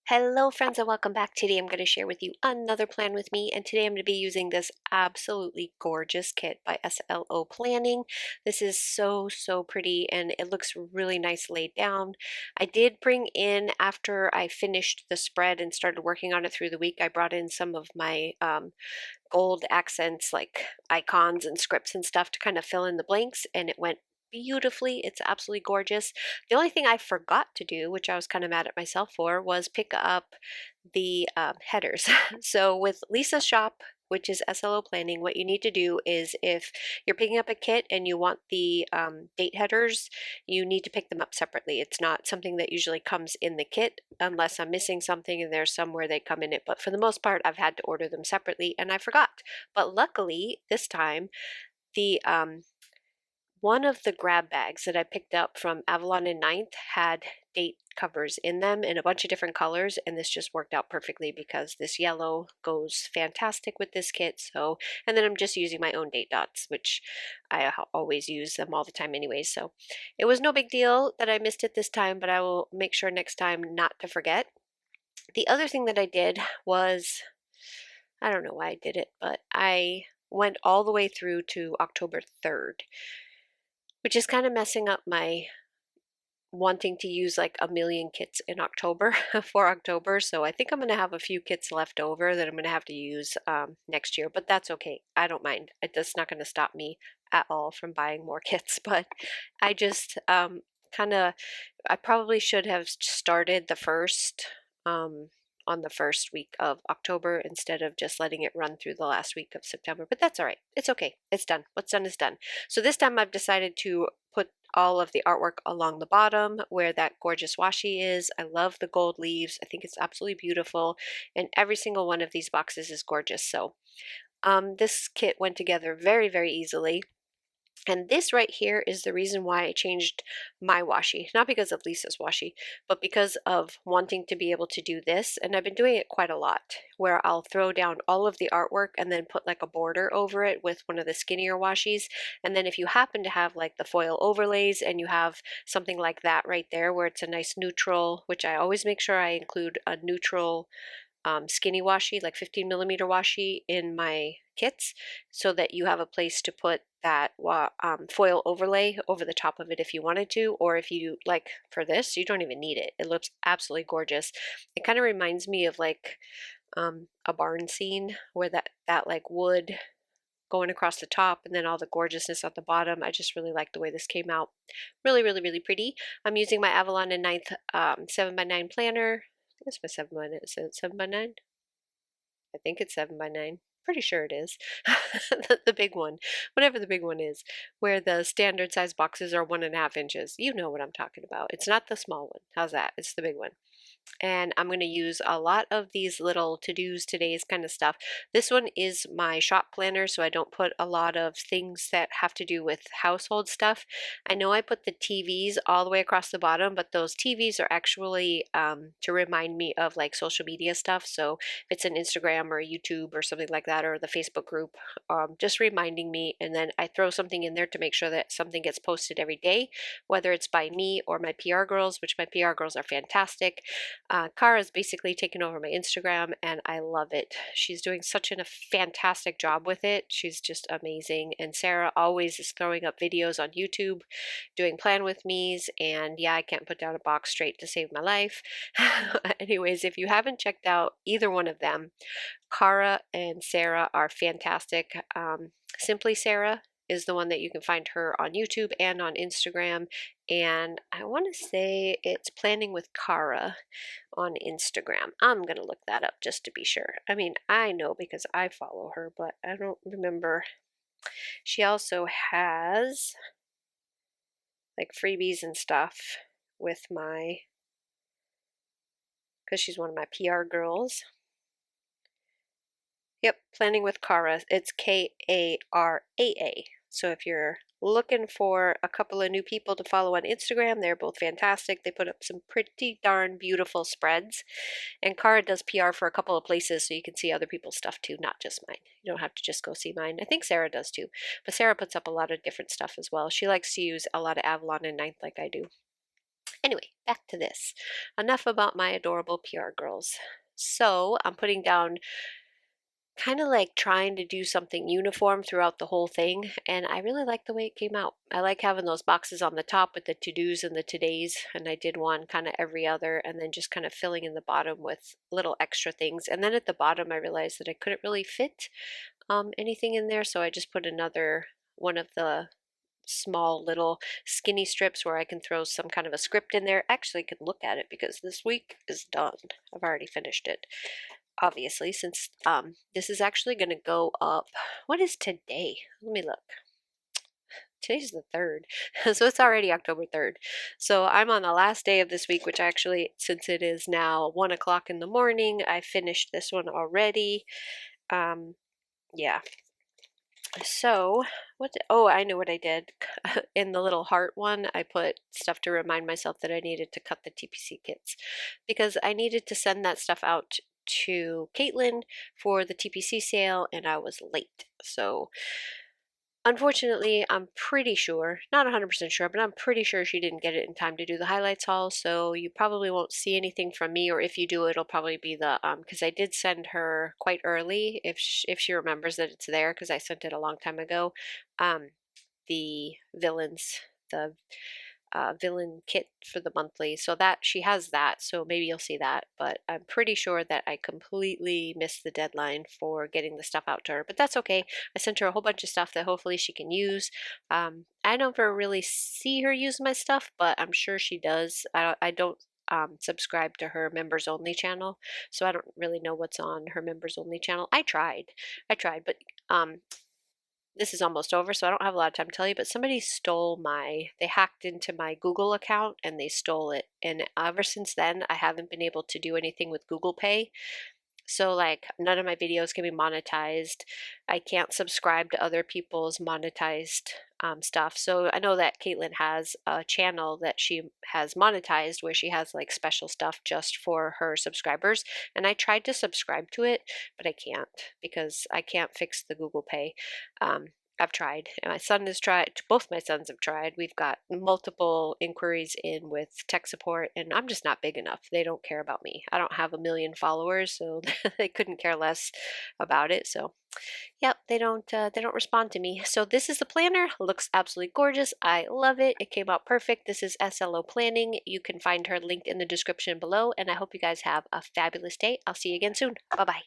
Hello friends and welcome back. Today I'm going to share with you another plan with me, and today I'm going to be using this absolutely gorgeous kit by Slo Planning. This is so pretty and it looks really nice laid down. I did bring in, after I finished the spread and started working on it through the week, I brought in some of my gold accents like icons and scripts and stuff to kind of fill in the blanks, and it went beautifully. It's absolutely gorgeous. The only thing I forgot to do, which I was kind of mad at myself for, was pick up the headers. So with Lisa's shop, which is SLO Planning, what you need to do is, if you're picking up a kit and you want the date headers, you need to pick them up separately. It's not something that usually comes in the kit unless I'm missing something and there's somewhere they come in it. But for the most part, I've had to order them separately and I forgot. But luckily, this time, the one of the grab bags that I picked up from Avalon and Ninth had date covers in them in a bunch of different colors, and this just worked out perfectly because this yellow goes fantastic with this kit. So, and then I'm just using my own date dots, which I always use them all the time anyway. So it was no big deal that I missed it this time, but I will make sure next time not to forget. The other thing that I did was, I don't know why I did it, but I went all the way through to October 3rd, which is kind of messing up my wanting to use like a million kits in October for October. So I think I'm going to have a few kits left over that I'm going to have to use next year, but that's okay. I don't mind. It's not going to stop me at all from buying more kits, but I just kind of, I probably should have started the first on the first week of October instead of just letting it run through the last week of September. But that's all right. It's okay. It's done. What's done is done. So this time I've decided to put all of the artwork along the bottom where that gorgeous washi is. I love the gold leaves. I think it's absolutely beautiful. And every single one of these boxes is gorgeous. So this kit went together very easily. And this right here is the reason why I changed my washi. Not because of Lisa's washi, but because of wanting to be able to do this. And I've been doing it quite a lot, where I'll throw down all of the artwork and then put like a border over it with one of the skinnier washis. And then if you happen to have like the foil overlays and you have something like that right there where it's a nice neutral, which I always make sure I include a neutral skinny washi, like 15 millimeter washi in my kits, so that you have a place to put that foil overlay over the top of it if you wanted to, or if you like for this, you don't even need it. It looks absolutely gorgeous. It kind of reminds me of like a barn scene where that like wood going across the top and then all the gorgeousness at the bottom. I just really like the way this came out. Really pretty. I'm using my Avalon and Ninth 7x9 planner. That's my 7x9. Is it 7x9? I think it's 7x9. Pretty sure it is. The big one, whatever the big one is, where the standard size boxes are 1.5 inches. You know what I'm talking about. It's not the small one. How's that? It's the big one. And I'm going to use a lot of these little to-dos, today's kind of stuff. This one is my shop planner, so I don't put a lot of things that have to do with household stuff. I know I put the TVs all the way across the bottom, but those TVs are actually to remind me of like social media stuff. So if it's an Instagram or a YouTube or something like that, or the Facebook group, just reminding me. And then I throw something in there to make sure that something gets posted every day, whether it's by me or my PR girls, which my PR girls are fantastic. Kara's basically taken over my Instagram and I love it. She's doing such a fantastic job with it. She's just amazing. And Sarah always is throwing up videos on YouTube doing plan with me's, and yeah, I can't put down a box straight to save my life. Anyways, if you haven't checked out either one of them, Kara and Sarah are fantastic. Simply Sarah is the one that you can find her on YouTube and on Instagram. And I want to say it's Planning with Kara on Instagram. I'm going to look that up just to be sure. I mean, I know because I follow her, but I don't remember. She also has like freebies and stuff with my, because she's one of my PR girls. Yep, Planning with Kara. It's Karaa. So if you're looking for a couple of new people to follow on Instagram, they're both fantastic. They put up some pretty darn beautiful spreads. And Kara does PR for a couple of places, so you can see other people's stuff too, not just mine. You don't have to just go see mine. I think Sarah does too. But Sarah puts up a lot of different stuff as well. She likes to use a lot of Avalon and Ninth like I do. Anyway, back to this. Enough about my adorable PR girls. So I'm putting down kind of like trying to do something uniform throughout the whole thing, and I really like the way it came out. I like having those boxes on the top with the to-dos and the todays, and I did one kind of every other, and then just kind of filling in the bottom with little extra things. And then at the bottom I realized that I couldn't really fit anything in there, so I just put another one of the small little skinny strips where I can throw some kind of a script in there. Actually, I can look at it because this week is done. I've already finished it, obviously, since this is actually going to go up. What is today? Let me look. Today's the 3rd, so it's already October 3rd. So I'm on the last day of this week, which actually, since it is now 1 o'clock in the morning, I finished this one already. Yeah. So, oh, I know what I did. In the little heart one, I put stuff to remind myself that I needed to cut the TPC kits because I needed to send that stuff out to Caitlin for the TPC sale and I was late. So, unfortunately, I'm pretty sure, not 100% sure, but I'm pretty sure she didn't get it in time to do the highlights haul. So you probably won't see anything from me, or if you do, it'll probably be the, because I did send her quite early, if she remembers that it's there, because I sent it a long time ago, the villains, the villain kit for the monthly. So that she has that, so maybe you'll see that. But I'm pretty sure that I completely missed the deadline for getting the stuff out to her. But that's okay. I sent her a whole bunch of stuff that hopefully she can use. I never really see her use my stuff, but I'm sure she does. I don't subscribe to her members only channel, so I don't really know what's on her members only channel. I tried, but this is almost over, so I don't have a lot of time to tell you, but somebody they hacked into my Google account and they stole it. And ever since then, I haven't been able to do anything with Google Pay. So, like, none of my videos can be monetized. I can't subscribe to other people's monetized stuff. So, I know that Caitlin has a channel that she has monetized where she has like special stuff just for her subscribers. And I tried to subscribe to it, but I can't because I can't fix the Google Pay. I've tried, and my son has tried. Both my sons have tried. We've got multiple inquiries in with tech support, and I'm just not big enough. They don't care about me. I don't have a million followers, so they couldn't care less about it. So, yep, they don't respond to me. So this is the planner. Looks absolutely gorgeous. I love it. It came out perfect. This is SLO Planning. You can find her link in the description below, and I hope you guys have a fabulous day. I'll see you again soon. Bye bye.